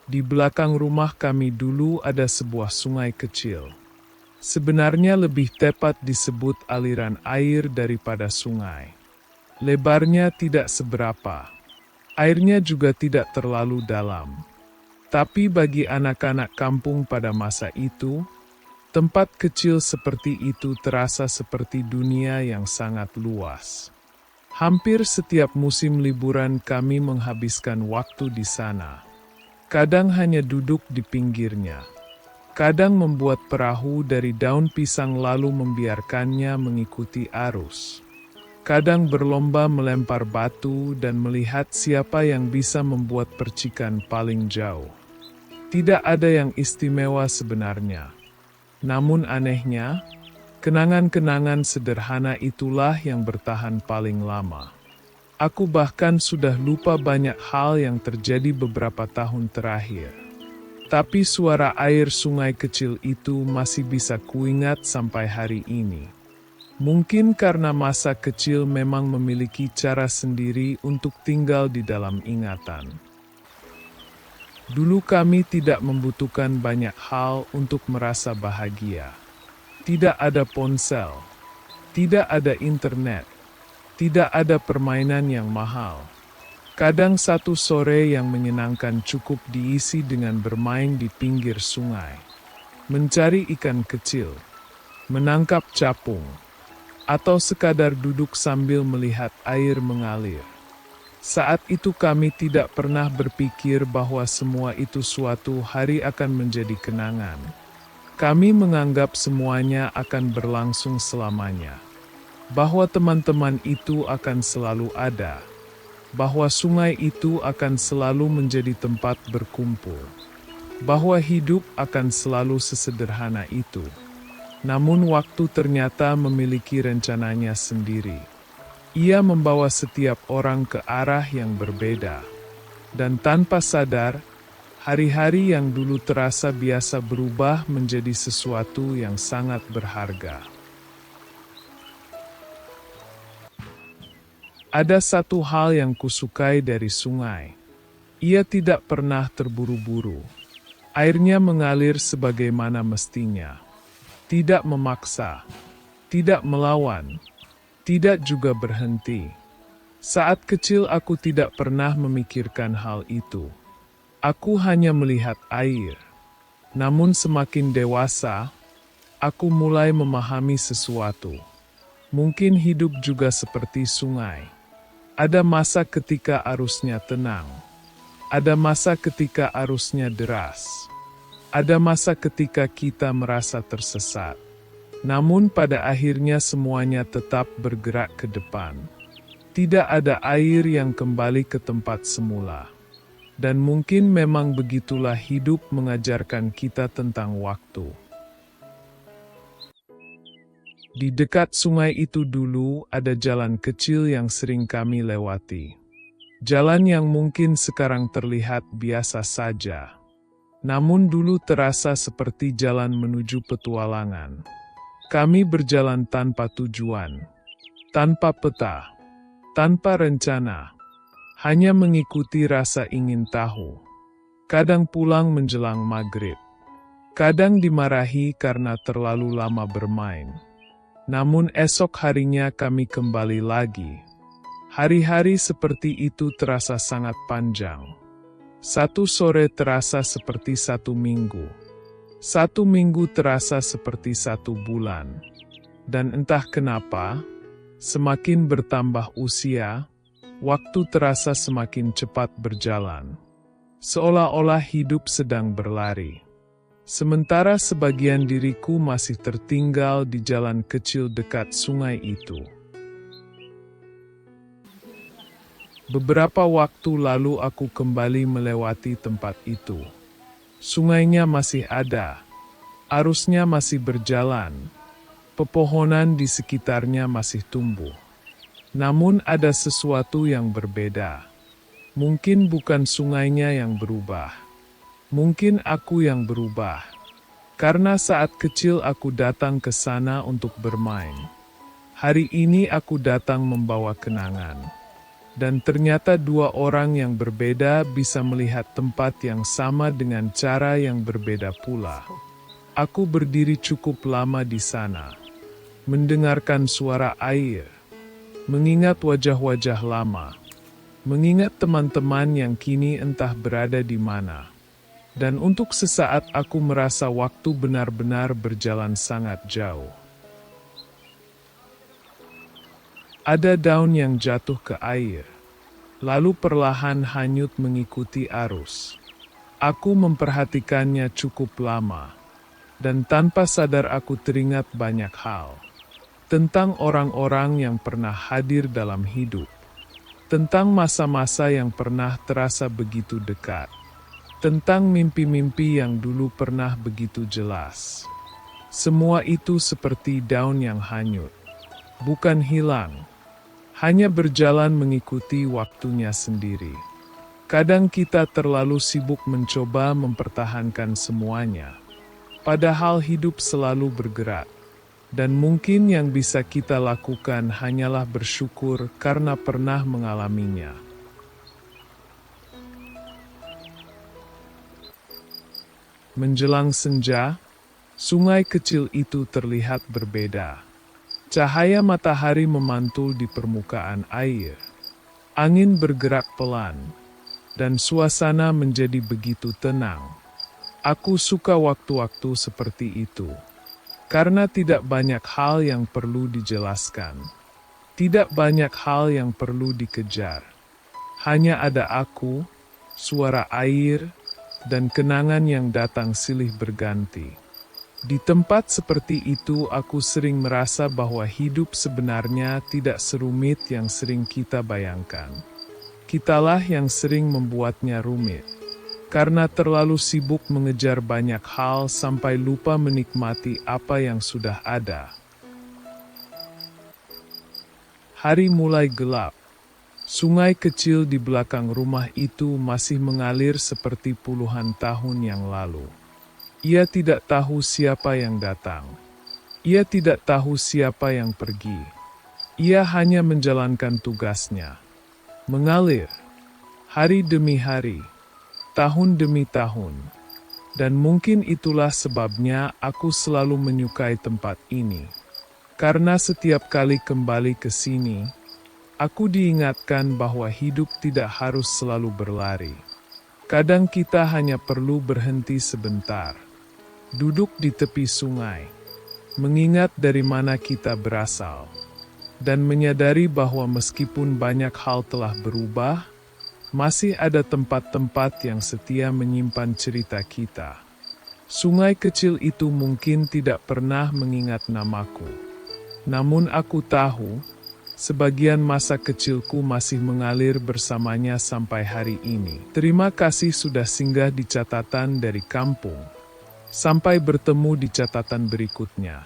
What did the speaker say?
Di belakang rumah kami dulu ada sebuah sungai kecil. Sebenarnya lebih tepat disebut aliran air daripada sungai. Lebarnya tidak seberapa. Airnya juga tidak terlalu dalam. Tapi bagi anak-anak kampung pada masa itu, tempat kecil seperti itu terasa seperti dunia yang sangat luas. Hampir setiap musim liburan kami menghabiskan waktu di sana. Kadang hanya duduk di pinggirnya. Kadang membuat perahu dari daun pisang lalu membiarkannya mengikuti arus. Kadang berlomba melempar batu dan melihat siapa yang bisa membuat percikan paling jauh. Tidak ada yang istimewa sebenarnya. Namun anehnya, kenangan-kenangan sederhana itulah yang bertahan paling lama. Aku bahkan sudah lupa banyak hal yang terjadi beberapa tahun terakhir. Tapi suara air sungai kecil itu masih bisa kuingat sampai hari ini. Mungkin karena masa kecil memang memiliki cara sendiri untuk tinggal di dalam ingatan. Dulu kami tidak membutuhkan banyak hal untuk merasa bahagia. Tidak ada ponsel, tidak ada internet, tidak ada permainan yang mahal. Kadang satu sore yang menyenangkan cukup diisi dengan bermain di pinggir sungai, mencari ikan kecil, menangkap capung, atau sekadar duduk sambil melihat air mengalir. Saat itu kami tidak pernah berpikir bahwa semua itu suatu hari akan menjadi kenangan. Kami menganggap semuanya akan berlangsung selamanya. Bahwa teman-teman itu akan selalu ada. Bahwa sungai itu akan selalu menjadi tempat berkumpul. Bahwa hidup akan selalu sesederhana itu. Namun waktu ternyata memiliki rencananya sendiri. Ia membawa setiap orang ke arah yang berbeda. Dan tanpa sadar, hari-hari yang dulu terasa biasa berubah menjadi sesuatu yang sangat berharga. Ada satu hal yang kusukai dari sungai. Ia tidak pernah terburu-buru. Airnya mengalir sebagaimana mestinya. Tidak memaksa. Tidak melawan. Tidak juga berhenti. Saat kecil aku tidak pernah memikirkan hal itu. Aku hanya melihat air. Namun semakin dewasa, aku mulai memahami sesuatu. Mungkin hidup juga seperti sungai. Ada masa ketika arusnya tenang. Ada masa ketika arusnya deras. Ada masa ketika kita merasa tersesat. Namun pada akhirnya semuanya tetap bergerak ke depan. Tidak ada air yang kembali ke tempat semula. Dan mungkin memang begitulah hidup mengajarkan kita tentang waktu. Di dekat sungai itu dulu ada jalan kecil yang sering kami lewati. Jalan yang mungkin sekarang terlihat biasa saja. Namun dulu terasa seperti jalan menuju petualangan. Kami berjalan tanpa tujuan, tanpa peta, tanpa rencana. Hanya mengikuti rasa ingin tahu. Kadang pulang menjelang maghrib. Kadang dimarahi karena terlalu lama bermain. Namun esok harinya kami kembali lagi. Hari-hari seperti itu terasa sangat panjang. Satu sore terasa seperti satu minggu. Satu minggu terasa seperti satu bulan. Dan entah kenapa, semakin bertambah usia, waktu terasa semakin cepat berjalan. Seolah-olah hidup sedang berlari. Sementara sebagian diriku masih tertinggal di jalan kecil dekat sungai itu. Beberapa waktu lalu aku kembali melewati tempat itu. Sungainya masih ada, arusnya masih berjalan, pepohonan di sekitarnya masih tumbuh. Namun ada sesuatu yang berbeda. Mungkin bukan sungainya yang berubah. Mungkin aku yang berubah. Karena saat kecil aku datang ke sana untuk bermain. Hari ini aku datang membawa kenangan. Dan ternyata dua orang yang berbeda bisa melihat tempat yang sama dengan cara yang berbeda pula. Aku berdiri cukup lama di sana, mendengarkan suara air, mengingat wajah-wajah lama, mengingat teman-teman yang kini entah berada di mana. Dan untuk sesaat aku merasa waktu benar-benar berjalan sangat jauh. Ada daun yang jatuh ke air, lalu perlahan hanyut mengikuti arus. Aku memperhatikannya cukup lama, dan tanpa sadar aku teringat banyak hal. Tentang orang-orang yang pernah hadir dalam hidup. Tentang masa-masa yang pernah terasa begitu dekat. Tentang mimpi-mimpi yang dulu pernah begitu jelas. Semua itu seperti daun yang hanyut. Bukan hilang. Hanya berjalan mengikuti waktunya sendiri. Kadang kita terlalu sibuk mencoba mempertahankan semuanya. Padahal hidup selalu bergerak. Dan mungkin yang bisa kita lakukan hanyalah bersyukur karena pernah mengalaminya. Menjelang senja, sungai kecil itu terlihat berbeda. Cahaya matahari memantul di permukaan air. Angin bergerak pelan, dan suasana menjadi begitu tenang. Aku suka waktu-waktu seperti itu, karena tidak banyak hal yang perlu dijelaskan. Tidak banyak hal yang perlu dikejar. Hanya ada aku, suara air, dan kenangan yang datang silih berganti. Di tempat seperti itu aku sering merasa bahwa hidup sebenarnya tidak serumit yang sering kita bayangkan. Kitalah yang sering membuatnya rumit. Karena terlalu sibuk mengejar banyak hal sampai lupa menikmati apa yang sudah ada. Hari mulai gelap. Sungai kecil di belakang rumah itu masih mengalir seperti puluhan tahun yang lalu. Ia tidak tahu siapa yang datang. Ia tidak tahu siapa yang pergi. Ia hanya menjalankan tugasnya. Mengalir. Hari demi hari. Tahun demi tahun. Dan mungkin itulah sebabnya aku selalu menyukai tempat ini. Karena setiap kali kembali ke sini, aku diingatkan bahwa hidup tidak harus selalu berlari. Kadang kita hanya perlu berhenti sebentar. Duduk di tepi sungai, mengingat dari mana kita berasal, dan menyadari bahwa meskipun banyak hal telah berubah, masih ada tempat-tempat yang setia menyimpan cerita kita. Sungai kecil itu mungkin tidak pernah mengingat namaku, namun aku tahu, sebagian masa kecilku masih mengalir bersamanya sampai hari ini. Terima kasih sudah singgah di catatan dari kampung. Sampai bertemu di catatan berikutnya.